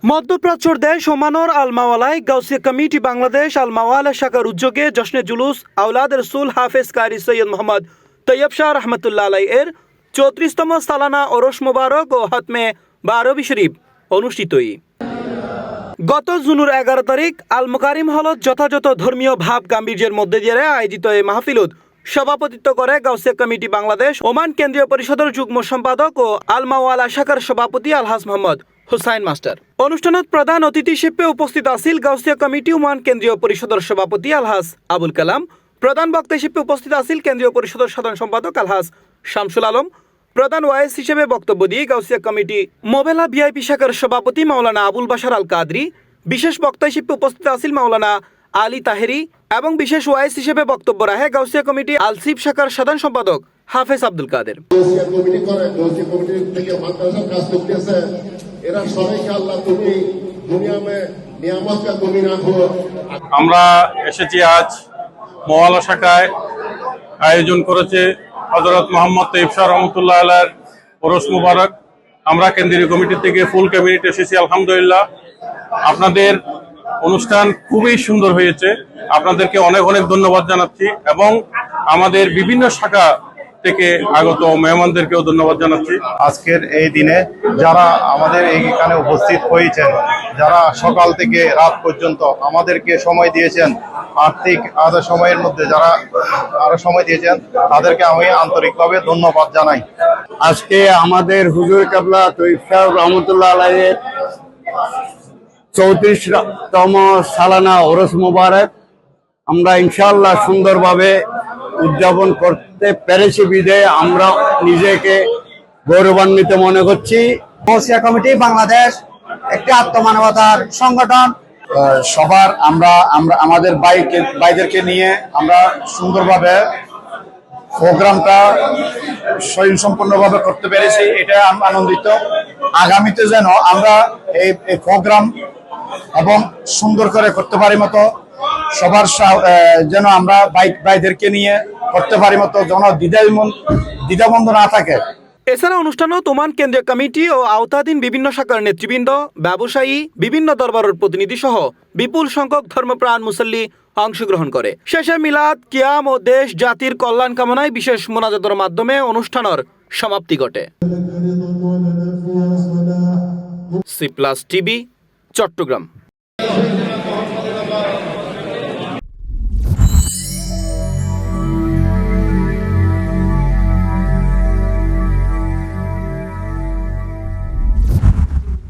মধ্যপ্রাচ্যর দেশ ওমানের আলমাওয়ালায় গাউসিয়া কমিটি বাংলাদেশ আলমাওয়ালা শাখার উদ্যোগে জশ্নে জুলুস আওলাদ রসুল হাফেজ কারি সৈয়দ মোহাম্মদ তৈয়ব শাহ রহমতুল্লাহ আলাই এর 34তম সালানা ওরস মোবারক ও হতমে বারবি শরীফ অনুষ্ঠিতই। গত জুনের 11 তারিখ আল মুকারিম হলত যথাযথ ধর্মীয় ভাব গাম্ভীর্যের মধ্যে দিয়ে আয়োজিত এই মাহফিলত সভাপতিত্ব করে গাউসিয়া কমিটি বাংলাদেশ ওমান কেন্দ্রীয় পরিষদের যুগ্ম সম্পাদক ও আলমাওয়ালা শাখার সভাপতি আলহাজ মোহাম্মদ হুসাইন মাস্টার। অনুষ্ঠানত প্রধান অতিথি হিসেবে উপস্থিত আছিল গাউসিয়া কমিটি ওমান কেন্দ্রীয় পরিষদের সভাপতি আলহাজ আবুল কালাম। প্রধান বক্তা হিসেবে উপস্থিত আছিল কেন্দ্রীয় পরিষদের সাধারণ সম্পাদক আলহাজ শামসুল আলম। প্রধান ওয়াইস হিসেবে বক্তব্য দিয়ে গাউসিয়া কমিটি মোবেলা ভিআইপি শাখার সভাপতি মাওলানা আবুল বাশার আল কাদরি। বিশেষ বক্তা হিসেবে উপস্থিত আছিল মাওলানা আলী তাহেরি এবং বিশেষ ওয়াইস হিসেবে বক্তব্য রাখে গাউসিয়া কমিটি আলসিফ শাখার সাধারণ সম্পাদক হাফেজ আব্দুল কাদের। আমরা এসেছি আজ মোয়ালা শাখায় আয়োজন করেছে হযরত মোহাম্মদ তৈয়ব শাহ রহমতুল্লাহ আলাইহির ওরস মুবারক। আমরা কেন্দ্রীয় কমিটি থেকে ফুল ক্যাবিনেট এসেছি আলহামদুলিল্লাহ। আপনাদের অনুষ্ঠান খুবই সুন্দর হয়েছে, আপনাদেরকে অনেক অনেক ধন্যবাদ জানাচ্ছি এবং আমাদের বিভিন্ন শাখা থেকে আগত মেহমানদেরকেও ধন্যবাদ জানাচ্ছি। আজকের এই দিনে যারা আমাদের এখানে উপস্থিত হয়েছেন, যারা সকাল থেকে রাত পর্যন্ত আমাদেরকে সময় দিয়েছেন, আর্থিক আধা সময়ের মধ্যে যারা আরো সময় দিয়েছেন, তাদেরকে আমি আন্তরিকভাবে ধন্যবাদ জানাই। আজকে আমাদের হুজুর কেবলা তৈয়ব শাহ রহমতুল্লাহ আলাইহির 34তম সালানা ওরস মুবারক আমরা ইনশাআল্লাহ সুন্দরভাবে উদযাপন করতে পেরেছি বিধে আমরা নিজেকে গৌরবান্বিত মনে করছি। গাউসিয়া কমিটি বাংলাদেশ একটি আত্মমানবতার সংগঠন। সবার আমরা আমাদের ভাইদেরকে নিয়ে আমরা সুন্দরভাবে প্রোগ্রামটা স্বয়ংসম্পূর্ণভাবে করতে পেরেছি, এটা আনন্দিত। আগামীতে যেন আমরা এই প্রোগ্রাম এবং সুন্দর করে করতে পারি মতো সবার যেন আমরা ভাইদেরকে নিয়ে করতে পারি মতো যেন দ্বিধাবন্ধ না থাকে। এছাড়া অনুষ্ঠানে ওমান কেন্দ্রীয় কমিটি ও আওতাধীন বিভিন্ন শাখার নেতৃবৃন্দ, ব্যবসায়ী, বিভিন্ন দরবারের প্রতিনিধি সহ বিপুল সংখ্যক ধর্মপ্রাণ মুসল্লি অংশগ্রহণ করে। শেষে মিলাদ, কিয়াম ও দেশ জাতির কল্যাণ কামনায় বিশেষ মোনাজাতের মাধ্যমে অনুষ্ঠানের সমাপ্তি ঘটে। C plus TV, Chittagong.